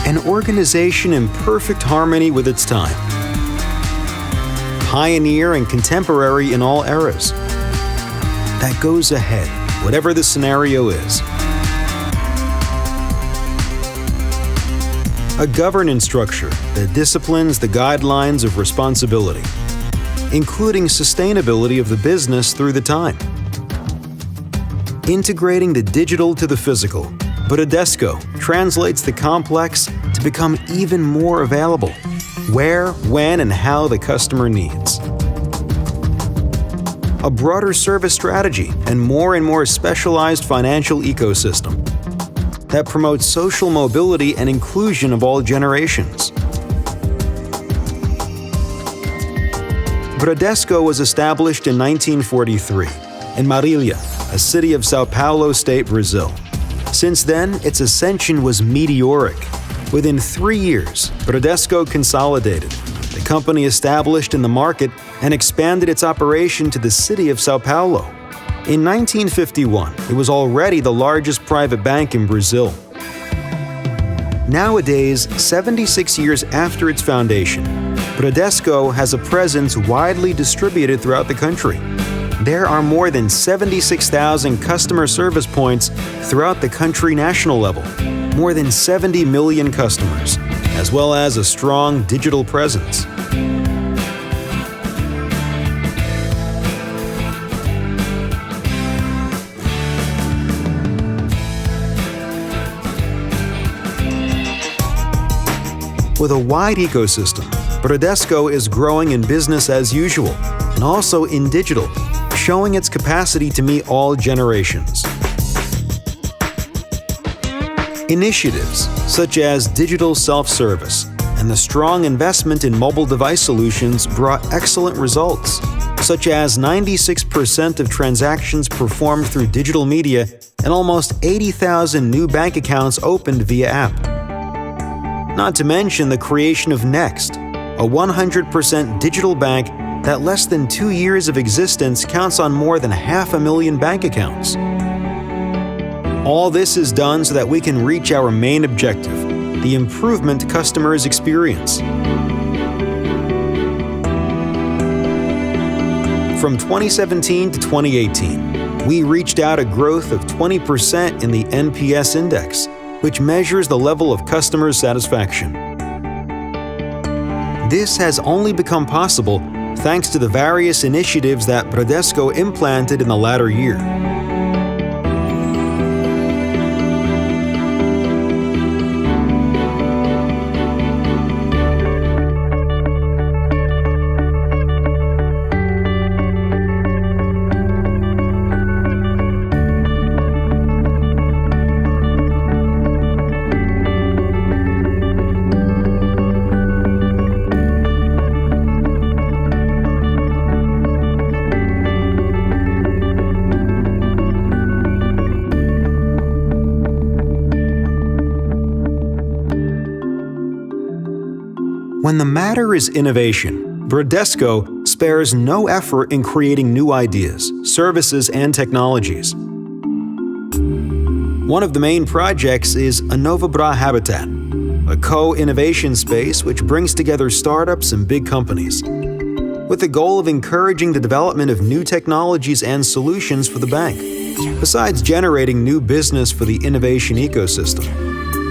An organization in perfect harmony with its time. Pioneer and contemporary in all eras. That goes ahead, whatever the scenario is. A governance structure that disciplines the guidelines of responsibility, including sustainability of the business through the time. Integrating the digital to the physical, Bradesco translates the complex to become even more available, where, when, and how the customer needs. A broader service strategy and more specialized financial ecosystem that promotes social mobility and inclusion of all generations. Bradesco was established in 1943 in Marília, a city of São Paulo State, Brazil. Since then, its ascension was meteoric. Within 3 years, Bradesco consolidated. The company established in the market and expanded its operation to the city of São Paulo. In 1951, it was already the largest private bank in Brazil. Nowadays, 76 years after its foundation, Bradesco has a presence widely distributed throughout the country. There are more than 76,000 customer service points throughout the country national level, more than 70 million customers, as well as a strong digital presence. With a wide ecosystem, Bradesco is growing in business as usual and also in digital, showing its capacity to meet all generations. Initiatives such as digital self-service and the strong investment in mobile device solutions brought excellent results, such as 96% of transactions performed through digital media and almost 80,000 new bank accounts opened via app. Not to mention the creation of Next, a 100% digital bank that less than 2 years of existence counts on more than 500,000 bank accounts. All this is done so that we can reach our main objective, the improvement customers experience. From 2017 to 2018, we reached out a growth of 20% in the NPS index, which measures the level of customer satisfaction. This has only become possible thanks to the various initiatives that Bradesco implanted in the latter year. When the matter is innovation, Bradesco spares no effort in creating new ideas, services, and technologies. One of the main projects is a Nova Bra Habitat, a co-innovation space which brings together startups and big companies, with the goal of encouraging the development of new technologies and solutions for the bank, besides generating new business for the innovation ecosystem.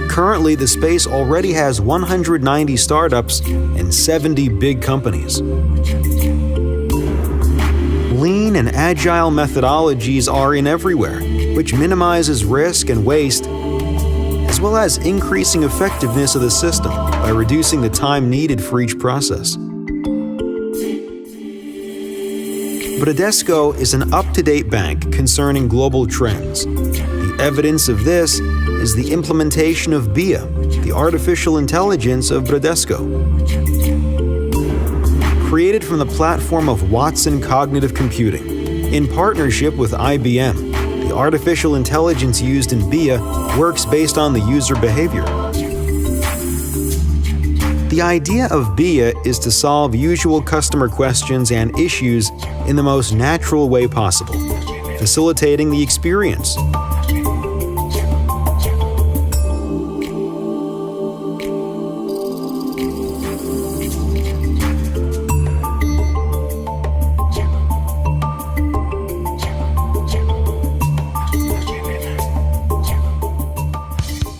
Currently, the space already has 190 startups and 70 big companies. Lean and agile methodologies are in everywhere, which minimizes risk and waste, as well as increasing effectiveness of the system by reducing the time needed for each process. Bradesco is an up-to-date bank concerning global trends. The evidence of this is the implementation of BIA, the artificial intelligence of Bradesco. Created from the platform of Watson Cognitive Computing, in partnership with IBM, the artificial intelligence used in BIA works based on the user behavior. The idea of BIA is to solve usual customer questions and issues in the most natural way possible, facilitating the experience.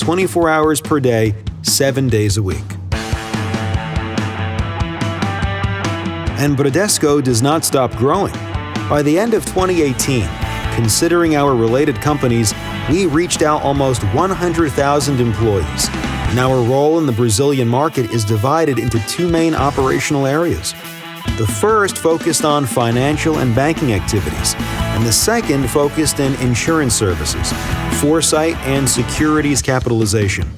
24 hours per day, 7 days a week. And Bradesco does not stop growing. By the end of 2018, considering our related companies, we reached out almost 100,000 employees, and our role in the Brazilian market is divided into two main operational areas. The first focused on financial and banking activities, and the second focused in insurance services, foresight, and securities capitalization.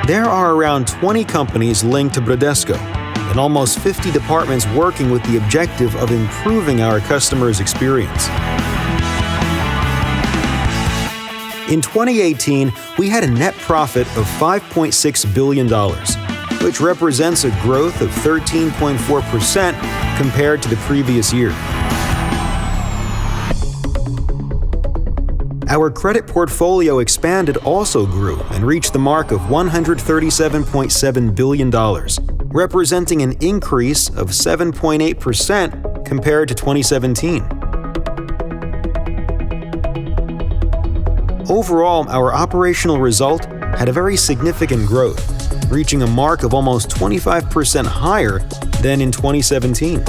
There are around 20 companies linked to Bradesco, and almost 50 departments working with the objective of improving our customers' experience. In 2018, we had a net profit of $5.6 billion, which represents a growth of 13.4% compared to the previous year. Our credit portfolio expanded also grew and reached the mark of $137.7 billion, representing an increase of 7.8% compared to 2017. Overall, our operational result had a very significant growth, reaching a mark of almost 25% higher than in 2017.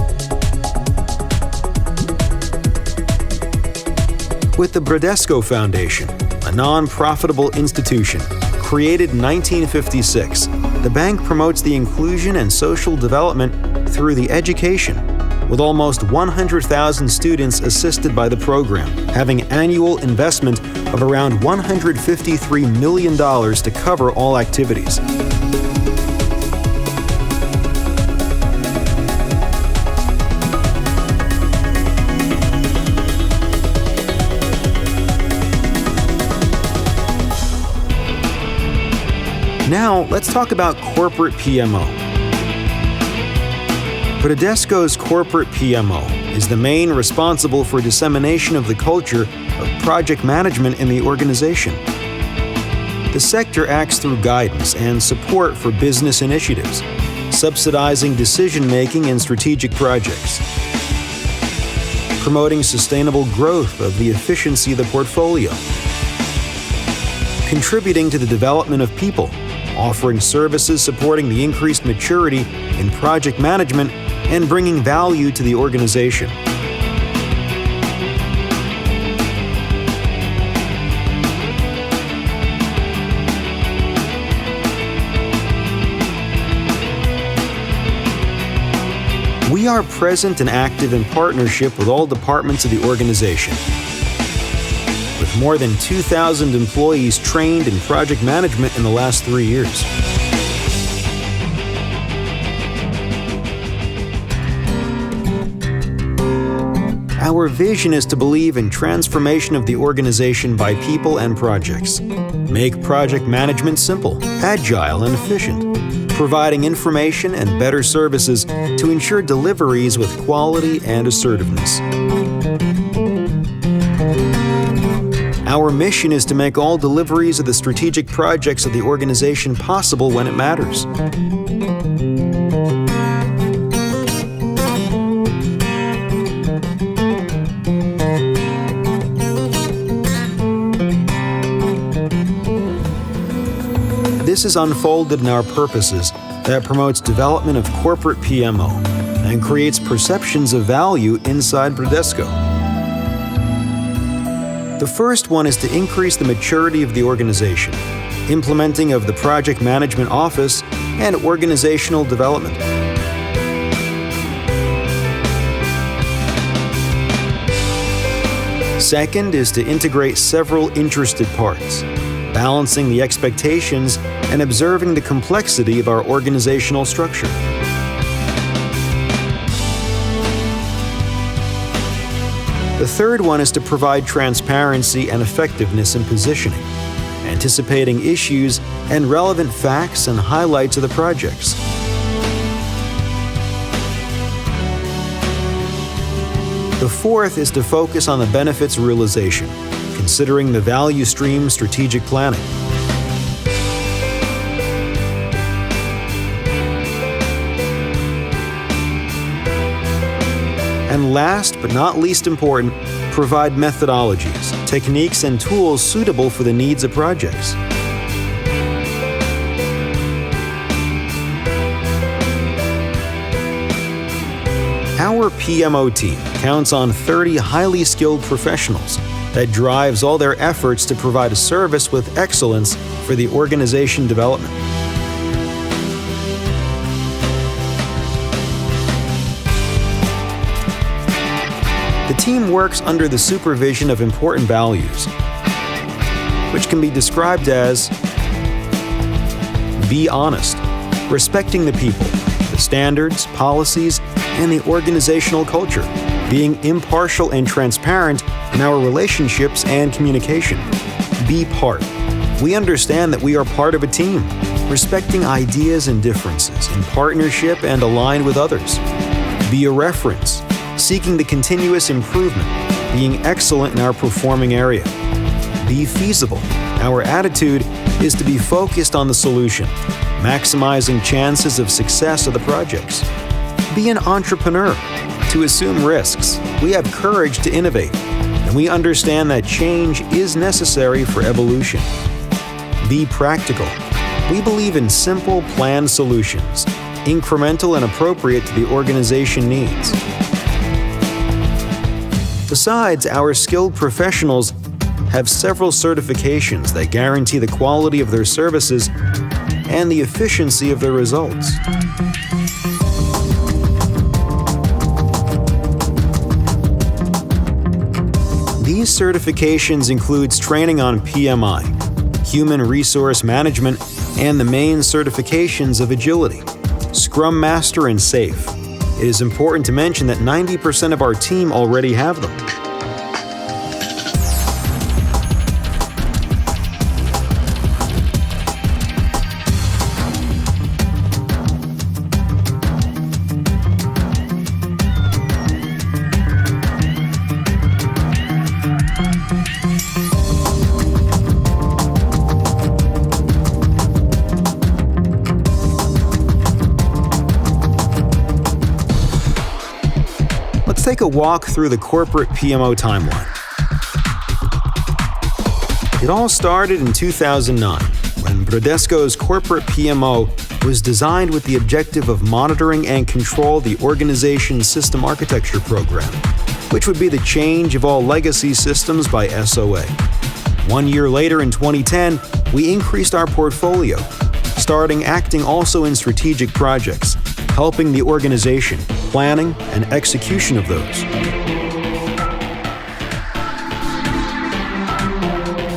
With the Bradesco Foundation, a non-profitable institution created in 1956, the bank promotes the inclusion and social development through the education, with almost 100,000 students assisted by the program, having annual investment of around $153 million to cover all activities. Now, let's talk about corporate PMO. Bradesco's corporate PMO is the main responsible for dissemination of the culture of project management in the organization. The sector acts through guidance and support for business initiatives, subsidizing decision-making in strategic projects, promoting sustainable growth of the efficiency of the portfolio, contributing to the development of people, offering services supporting the increased maturity in project management, and bringing value to the organization. We are present and active in partnership with all departments of the organization, with more than 2,000 employees trained in project management in the last 3 years. Our vision is to believe in transformation of the organization by people and projects, make project management simple, agile, and efficient, providing information and better services to ensure deliveries with quality and assertiveness. Our mission is to make all deliveries of the strategic projects of the organization possible when it matters. This is unfolded in our purposes that promotes development of corporate PMO and creates perceptions of value inside Bradesco. The first one is to increase the maturity of the organization, implementing of the project management office, and organizational development. Second is to integrate several interested parts, balancing the expectations and observing the complexity of our organizational structure. The third one is to provide transparency and effectiveness in positioning, anticipating issues and relevant facts and highlights of the projects. The fourth is to focus on the benefits realization, considering the value stream strategic planning. And last but not least important, provide methodologies, techniques, and tools suitable for the needs of projects. Our PMO team counts on 30 highly skilled professionals that drives all their efforts to provide a service with excellence for the organization development. The team works under the supervision of important values, which can be described as be honest, respecting the people, the standards, policies, and the organizational culture, being impartial and transparent in our relationships and communication. Be part. We understand that we are part of a team, respecting ideas and differences in partnership and aligned with others. Be a reference, seeking the continuous improvement, being excellent in our performing area. Be feasible. Our attitude is to be focused on the solution, maximizing chances of success of the projects. Be an entrepreneur, to assume risks. We have courage to innovate, and we understand that change is necessary for evolution. Be practical. We believe in simple, planned solutions, incremental and appropriate to the organization needs. Besides, our skilled professionals have several certifications that guarantee the quality of their services and the efficiency of their results. These certifications includes training on PMI, Human Resource Management, and the main certifications of Agility, Scrum Master, and SAFe. It is important to mention that 90% of our team already have them. Take a walk through the corporate PMO timeline. It all started in 2009, when Bradesco's corporate PMO was designed with the objective of monitoring and control the organization's system architecture program, which would be the change of all legacy systems by SOA. 1 year later, in 2010, we increased our portfolio, starting acting also in strategic projects, helping the organization, planning, and execution of those.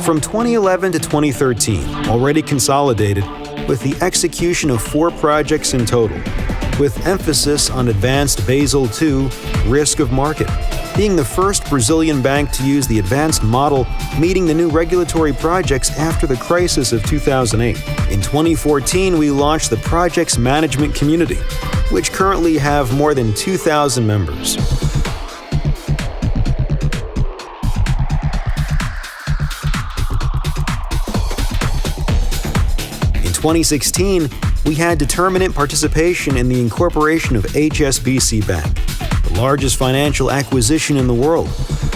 From 2011 to 2013, already consolidated with the execution of 4 projects in total, with emphasis on advanced Basel II risk of market, being the first Brazilian bank to use the advanced model, meeting the new regulatory projects after the crisis of 2008. In 2014, we launched the Projects Management Community, which currently have more than 2,000 members. In 2016, we had determinate participation in the incorporation of HSBC Bank, the largest financial acquisition in the world,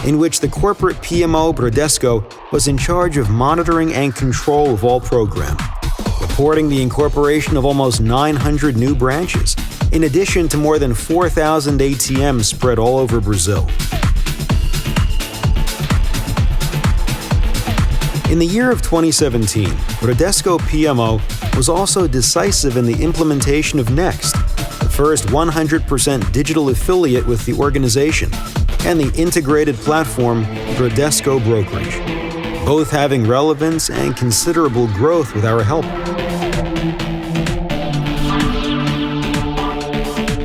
in which the corporate PMO Bradesco was in charge of monitoring and control of all program, reporting the incorporation of almost 900 new branches, in addition to more than 4,000 ATMs spread all over Brazil. In the year of 2017, Bradesco PMO was also decisive in the implementation of Next, the first 100% digital affiliate with the organization, and the integrated platform Bradesco Brokerage, both having relevance and considerable growth with our help.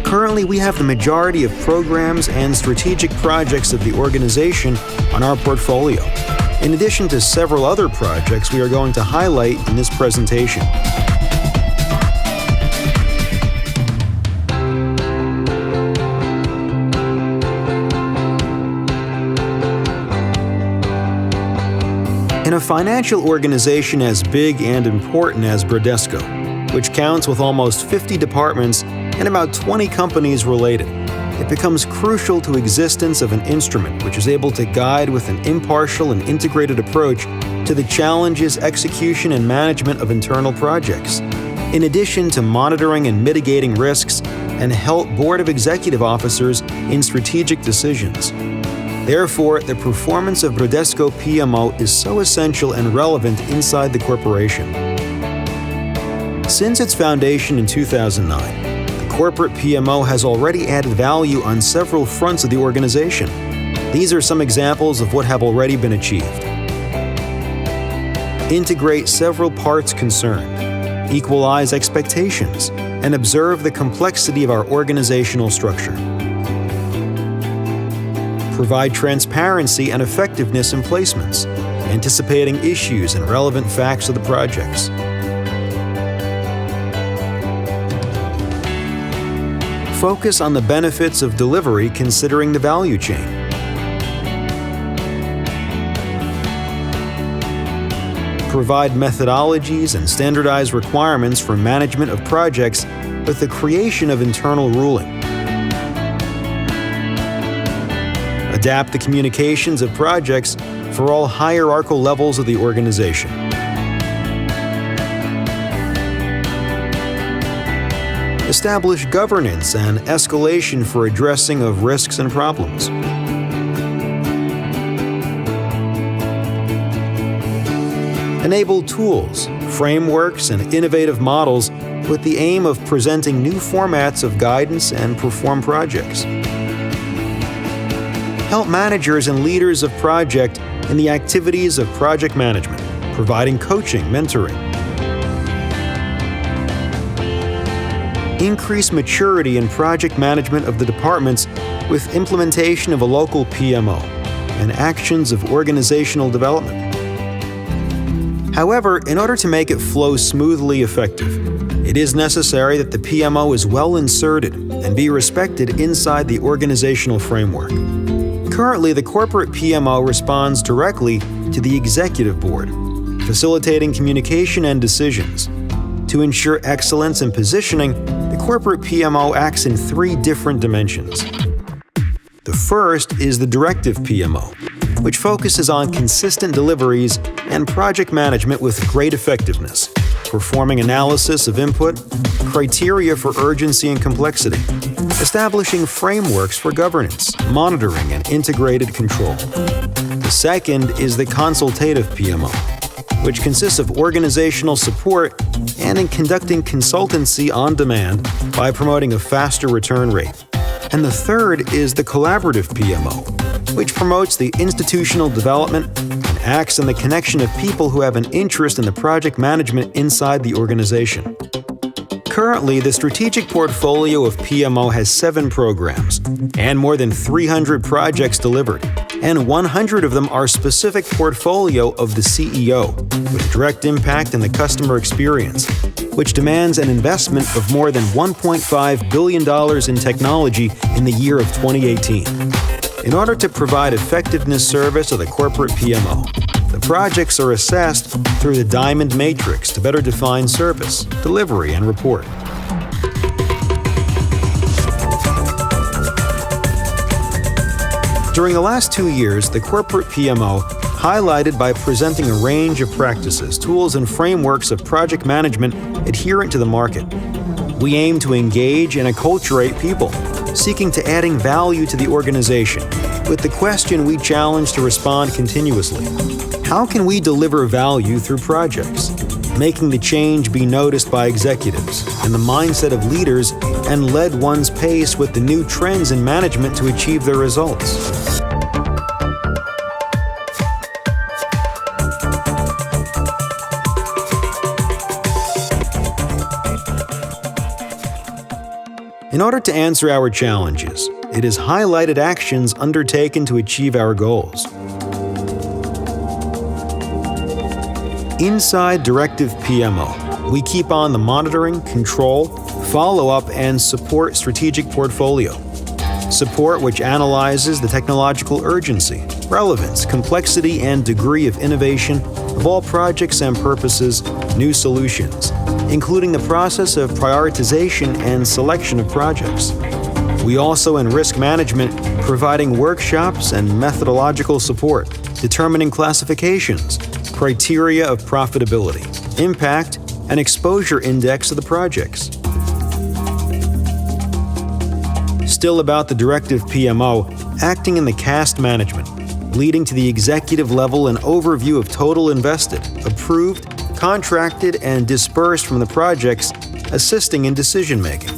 Currently, we have the majority of programs and strategic projects of the organization on our portfolio, in addition to several other projects we are going to highlight in this presentation. In a financial organization as big and important as Bradesco, which counts with almost 50 departments and about 20 companies related, it becomes crucial to existence of an instrument which is able to guide with an impartial and integrated approach to the challenges, execution, and management of internal projects, in addition to monitoring and mitigating risks, and help Board of Executive Officers in strategic decisions. Therefore, the performance of Bradesco PMO is so essential and relevant inside the corporation. Since its foundation in 2009, the corporate PMO has already added value on several fronts of the organization. These are some examples of what have already been achieved. Integrate several parts concerned, equalize expectations, and observe the complexity of our organizational structure. Provide transparency and effectiveness in placements, anticipating issues and relevant facts of the projects. Focus on the benefits of delivery considering the value chain. Provide methodologies and standardized requirements for management of projects with the creation of internal ruling. Adapt the communications of projects for all hierarchical levels of the organization. Establish governance and escalation for addressing of risks and problems. Enable tools, frameworks, and innovative models with the aim of presenting new formats of guidance and perform projects. Help managers and leaders of project in the activities of project management, providing coaching, mentoring. Increase maturity in project management of the departments with implementation of a local PMO and actions of organizational development. However, in order to make it flow smoothly effective, it is necessary that the PMO is well inserted and be respected inside the organizational framework. Currently, the corporate PMO responds directly to the executive board, facilitating communication and decisions. To ensure excellence in positioning, the corporate PMO acts in 3 different dimensions. The first is the directive PMO, which focuses on consistent deliveries and project management with great effectiveness, performing analysis of input, criteria for urgency and complexity, establishing frameworks for governance, monitoring, and integrated control. The second is the consultative PMO, which consists of organizational support and in conducting consultancy on demand by promoting a faster return rate. And the third is the collaborative PMO, which promotes the institutional development and acts in the connection of people who have an interest in the project management inside the organization. Currently, the strategic portfolio of PMO has 7 programs and more than 300 projects delivered, and 100 of them are specific portfolio of the CEO with direct impact on the customer experience, which demands an investment of more than $1.5 billion in technology in the year of 2018. In order to provide effectiveness service of the corporate PMO, the projects are assessed through the Diamond Matrix to better define service, delivery, and report. During the last 2 years, the corporate PMO highlighted by presenting a range of practices, tools, and frameworks of project management adherent to the market. We aim to engage and acculturate people, seeking to adding value to the organization, with the question we challenge to respond continuously. How can we deliver value through projects, making the change be noticed by executives and the mindset of leaders and led one's pace with the new trends in management to achieve their results? In order to answer our challenges, it is highlighted actions undertaken to achieve our goals. Inside Directive PMO, we keep on the monitoring, control, follow-up, and support strategic portfolio. Support which analyzes the technological urgency, relevance, complexity, and degree of innovation of all projects and purposes, new solutions, including the process of prioritization and selection of projects. We also, in risk management, providing workshops and methodological support, determining classifications, criteria of profitability, impact, and exposure index of the projects. Still about the directive PMO, acting in the CAST management, leading to the executive level an overview of total invested, approved, contracted, and dispersed from the projects, assisting in decision-making.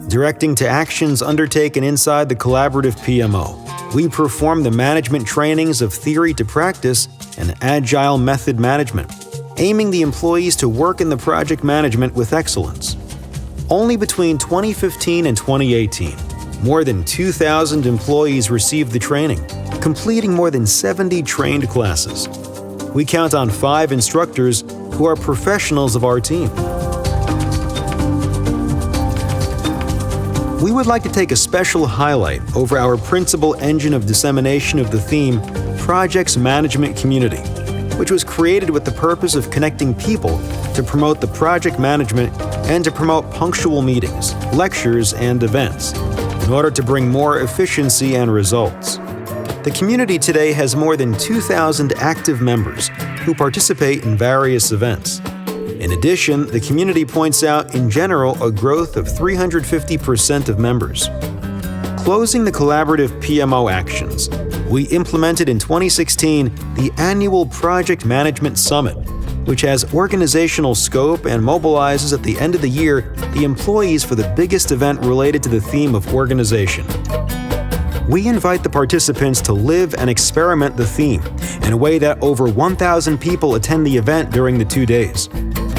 Directing to actions undertaken inside the collaborative PMO. We perform the management trainings of theory to practice and agile method management, aiming the employees to work in the project management with excellence. Only between 2015 and 2018, more than 2,000 employees received the training, completing more than 70 trained classes. We count on 5 instructors who are professionals of our team. We would like to take a special highlight over our principal engine of dissemination of the theme, Projects Management Community, which was created with the purpose of connecting people to promote the project management and to promote punctual meetings, lectures, and events in order to bring more efficiency and results. The community today has more than 2,000 active members who participate in various events. In addition, the community points out in general a growth of 350% of members. Closing the collaborative PMO actions, we implemented in 2016 the annual Project Management Summit, which has organizational scope and mobilizes at the end of the year the employees for the biggest event related to the theme of organization. We invite the participants to live and experiment the theme in a way that over 1,000 people attend the event during the 2 days.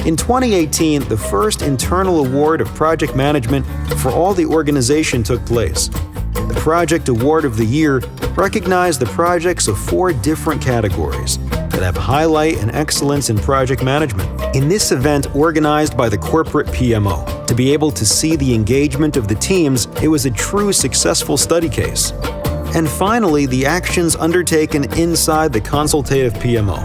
In 2018, the first internal award of project management for all the organization took place. The Project Award of the Year recognized the projects of 4 different categories that have highlight and excellence in project management. In this event organized by the corporate PMO, to be able to see the engagement of the teams, it was a true successful study case. And finally, the actions undertaken inside the consultative PMO.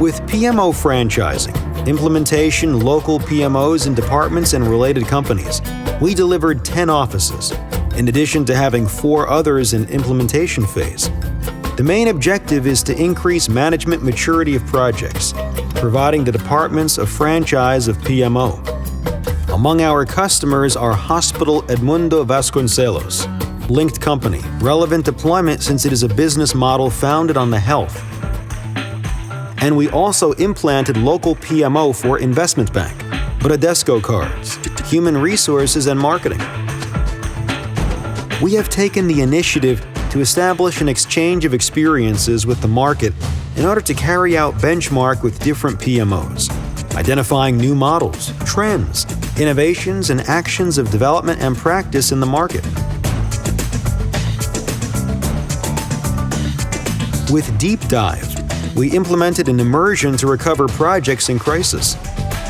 With PMO franchising, implementation, local PMOs in departments and related companies, we delivered 10 offices, in addition to having 4 others in implementation phase. The main objective is to increase management maturity of projects, providing the departments a franchise of PMO. Among our customers are Hospital Edmundo Vasconcelos, linked company, relevant deployment since it is a business model founded on the health. And we also implanted local PMO for Investment Bank, Bradesco cards, human resources, and marketing. We have taken the initiative to establish an exchange of experiences with the market in order to carry out benchmark with different PMOs, identifying new models, trends, innovations, and actions of development and practice in the market. With Deep Dive, we implemented an immersion to recover projects in crisis.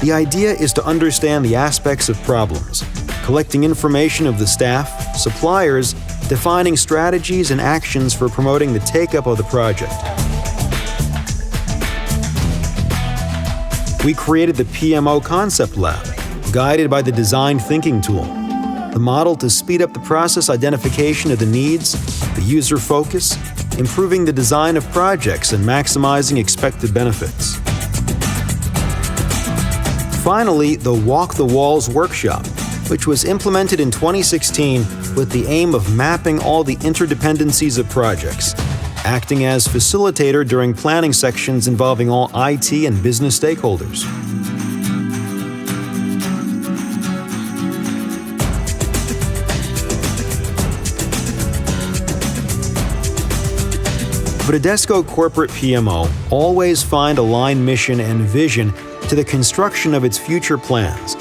The idea is to understand the aspects of problems, collecting information of the staff, suppliers, defining strategies and actions for promoting the take-up of the project. We created the PMO Concept Lab, guided by the Design Thinking tool, the model to speed up the process identification of the needs, the user focus, improving the design of projects and maximizing expected benefits. Finally, the Walk the Walls workshop, which was implemented in 2016 with the aim of mapping all the interdependencies of projects, acting as facilitator during planning sections involving all IT and business stakeholders. Bradesco Corporate PMO always find aligned mission and vision to the construction of its future plans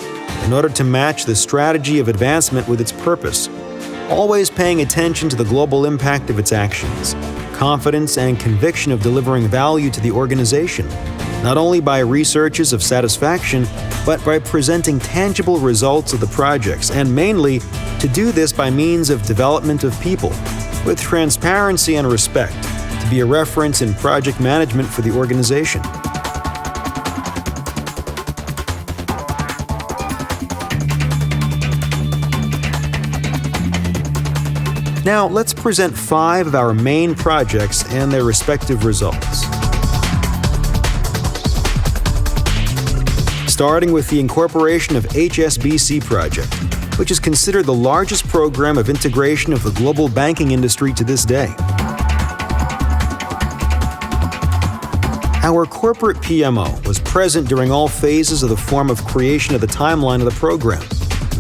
in order to match the strategy of advancement with its purpose, always paying attention to the global impact of its actions, confidence and conviction of delivering value to the organization, not only by researches of satisfaction, but by presenting tangible results of the projects, and mainly to do this by means of development of people, with transparency and respect, to be a reference in project management for the organization. Now, let's present 5 of our main projects and their respective results. Starting with the incorporation of HSBC project, which is considered the largest program of integration of the global banking industry to this day. Our corporate PMO was present during all phases of the form of creation of the timeline of the program,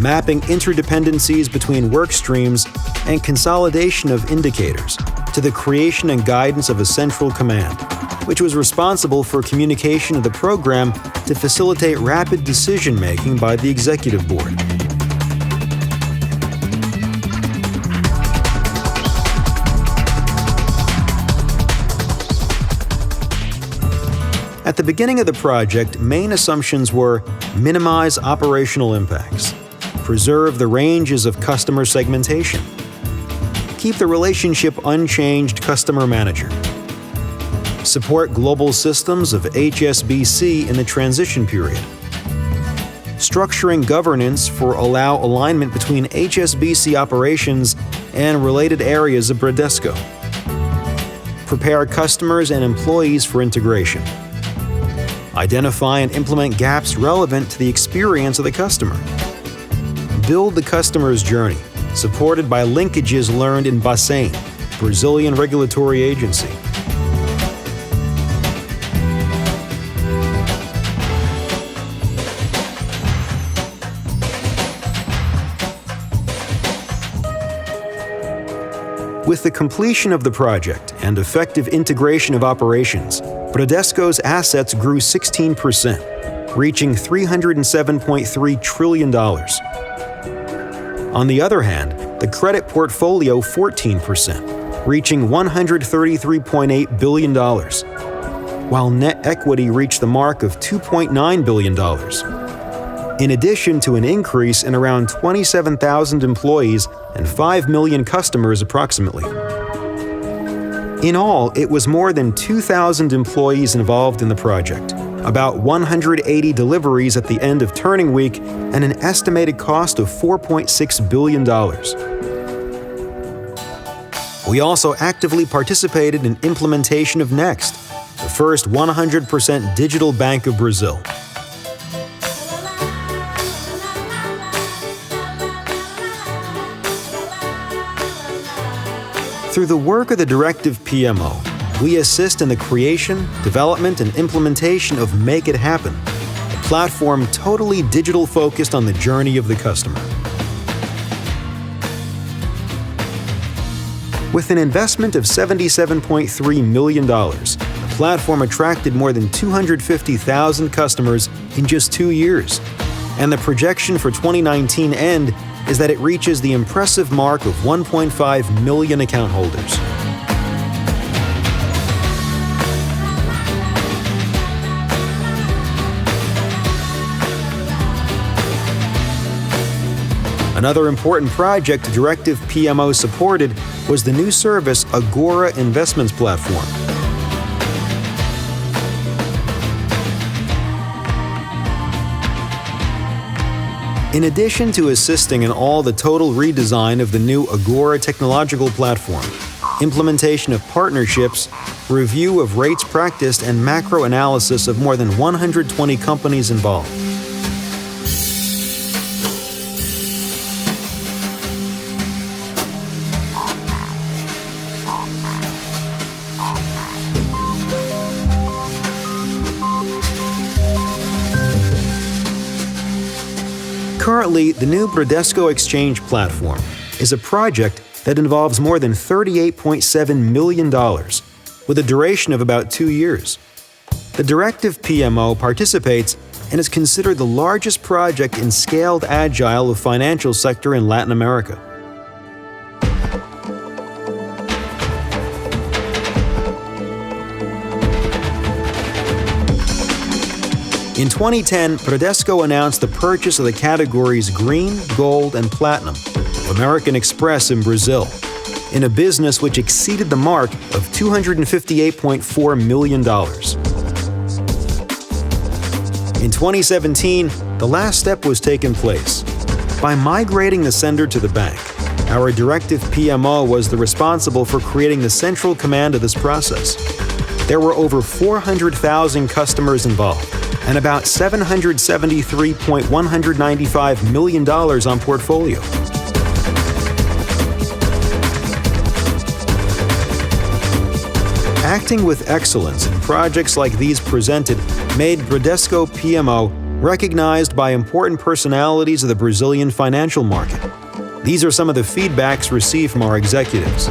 mapping interdependencies between work streams and consolidation of indicators to the creation and guidance of a central command, which was responsible for communication of the program to facilitate rapid decision-making by the executive board. At the beginning of the project, main assumptions were minimize operational impacts, preserve the ranges of customer segmentation, keep the relationship unchanged customer manager, support global systems of HSBC in the transition period, structuring governance for allow alignment between HSBC operations and related areas of Bradesco, prepare customers and employees for integration, identify and implement gaps relevant to the experience of the customer, build the customer's journey, supported by linkages learned in Bacen, Brazilian regulatory agency. With the completion of the project and effective integration of operations, Bradesco's assets grew 16%, reaching $307.3 trillion. On the other hand, the credit portfolio 14%, reaching $133.8 billion, while net equity reached the mark of $2.9 billion. In addition to an increase in around 27,000 employees and 5 million customers approximately. In all, it was more than 2,000 employees involved in the project, about 180 deliveries at the end of turning week, and an estimated cost of $4.6 billion. We also actively participated in implementation of Next, the first 100% digital bank of Brazil. Through the work of the Directive PMO, we assist in the creation, development, and implementation of Make It Happen, a platform totally digital focused on the journey of the customer. With an investment of $77.3 million, the platform attracted more than 250,000 customers in just 2 years, and the projection for 2019 end is that it reaches the impressive mark of 1.5 million account holders. Another important project Directive PMO supported was the new service Agora Investments Platform. In addition to assisting in all the total redesign of the new Agora technological platform, implementation of partnerships, review of rates practiced, and macro analysis of more than 120 companies involved. Currently, the new Bradesco Exchange platform is a project that involves more than $38.7 million, with a duration of about 2 years. The Directive PMO participates and is considered the largest project in scaled agile of financial sector in Latin America. In 2010, Bradesco announced the purchase of the categories Green, Gold, and Platinum of American Express in Brazil, in a business which exceeded the mark of $258.4 million. In 2017, the last step was taken place. By migrating the sender to the bank, Our directive PMO was the responsible for creating the central command of this process. There were over 400,000 customers involved and about $773.195 million on portfolio. Acting with excellence in projects like these presented made Bradesco Pmo recognized by important personalities of the Brazilian financial market. These are some of the feedbacks received from our executives.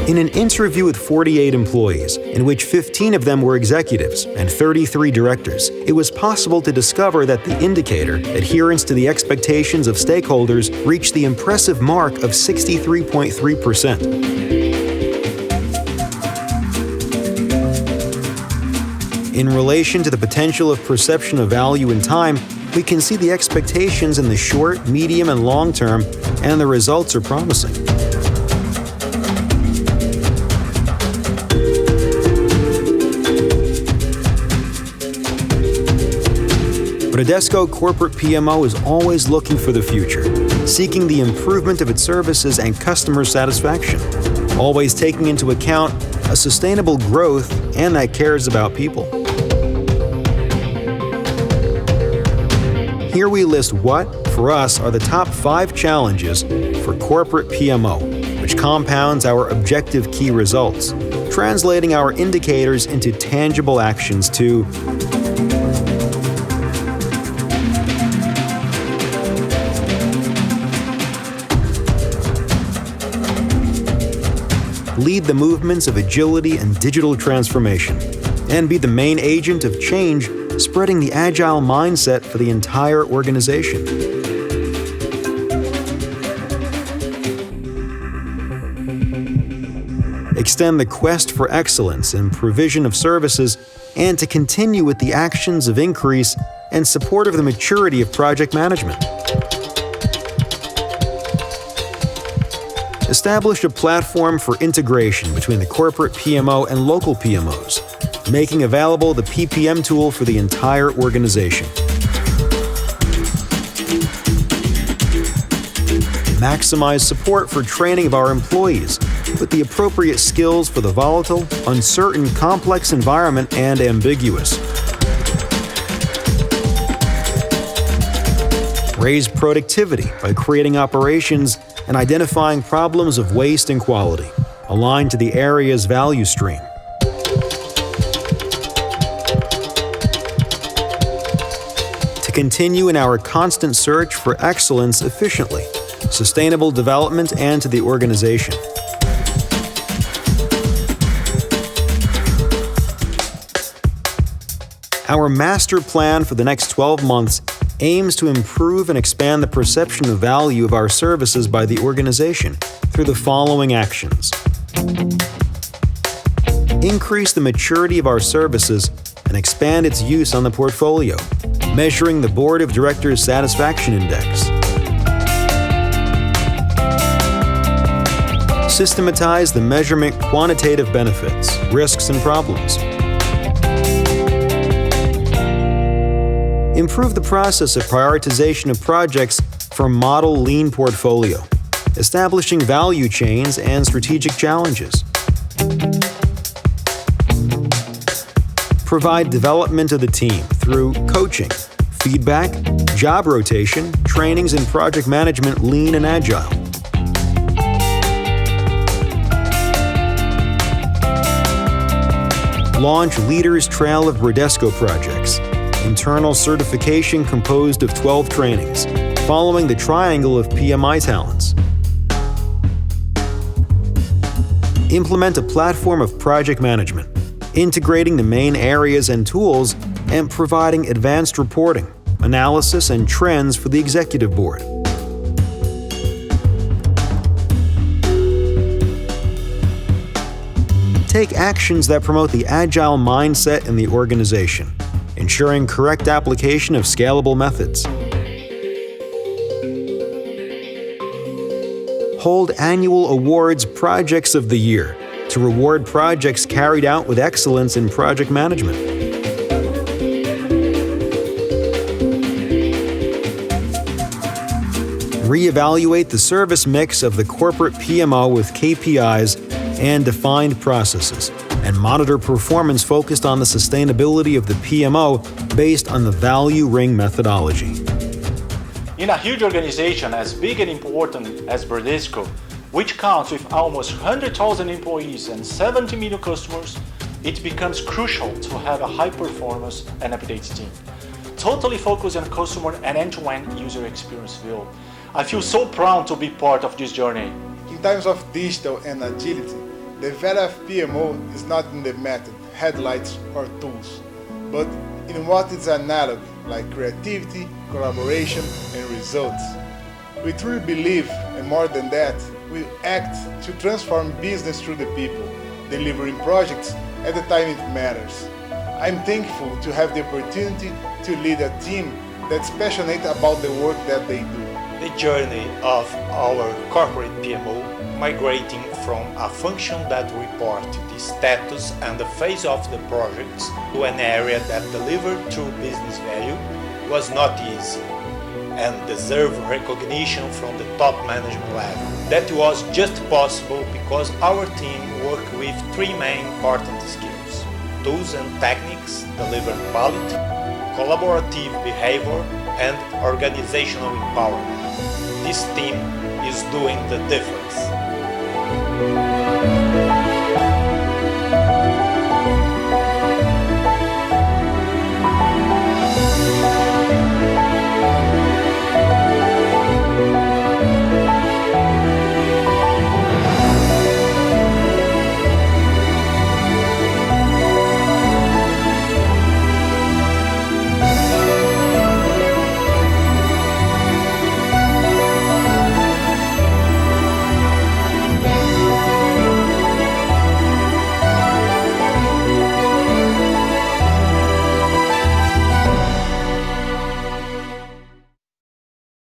In an interview with 48 employees, in which 15 of them were executives and 33 directors, it was possible to discover that the indicator, adherence to the expectations of stakeholders, reached the impressive mark of 63.3%. In relation to the potential of perception of value in time, we can see the expectations in the short, medium, and long term, and the results are promising. Bradesco Corporate PMO is always looking for the future, seeking the improvement of its services and customer satisfaction, always taking into account a sustainable growth and that cares about people. Here we list what, for us, are the top 5 challenges for corporate PMO, which compounds our objective key results, translating our indicators into tangible actions to lead the movements of agility and digital transformation, and be the main agent of change, spreading the agile mindset for the entire organization. Extend the quest for excellence in provision of services, and to continue with the actions of increase and support of the maturity of project management. Establish a platform for integration between the corporate PMO and local PMOs, making available the PPM tool for the entire organization. Maximize support for training of our employees with the appropriate skills for the volatile, uncertain, complex environment and ambiguous. Raise productivity by creating operations and identifying problems of waste and quality, aligned to the area's value stream. To continue in our constant search for excellence efficiently, sustainable development, and to the organization. Our master plan for the next 12 months aims to improve and expand the perception of value of our services by the organization through the following actions. Increase the maturity of our services and expand its use on the portfolio, measuring the Board of Directors Satisfaction Index. Systematize the measurement quantitative benefits, risks, and problems. Improve the process of prioritization of projects for model lean portfolio, establishing value chains and strategic challenges. Provide development of the team through coaching, feedback, job rotation, trainings in project management, lean and agile. Launch Leaders Trail of Bradesco projects, internal certification composed of 12 trainings, following the triangle of PMI talents. Implement a platform of project management, integrating the main areas and tools and providing advanced reporting, analysis, and trends for the executive board. Take actions that promote the agile mindset in the organization, ensuring correct application of scalable methods. Hold annual awards projects of the year to reward projects carried out with excellence in project management. Reevaluate the service mix of the corporate PMO with KPIs and defined processes, and monitor performance focused on the sustainability of the PMO based on the value ring methodology. In a huge organization as big and important as Bradesco, which counts with almost 100,000 employees and 70 million customers, it becomes crucial to have a high-performance and updates team, totally focused on customer and end-to-end user experience view. I feel so proud to be part of this journey. In times of digital and agility, the value of PMO is not in the method, headlights, or tools, but in what is analog, like creativity, collaboration, and results. We truly believe, and more than that, we act to transform business through the people, delivering projects at the time it matters. I'm thankful to have the opportunity to lead a team that's passionate about the work that they do. The journey of our corporate PMO migrating from a function that reports the status and the phase of the projects to an area that delivered true business value was not easy and deserved recognition from the top management level. That was just possible because our team worked with three main important skills: tools and techniques, deliver quality, collaborative behavior, and organizational empowerment. This team is doing the difference.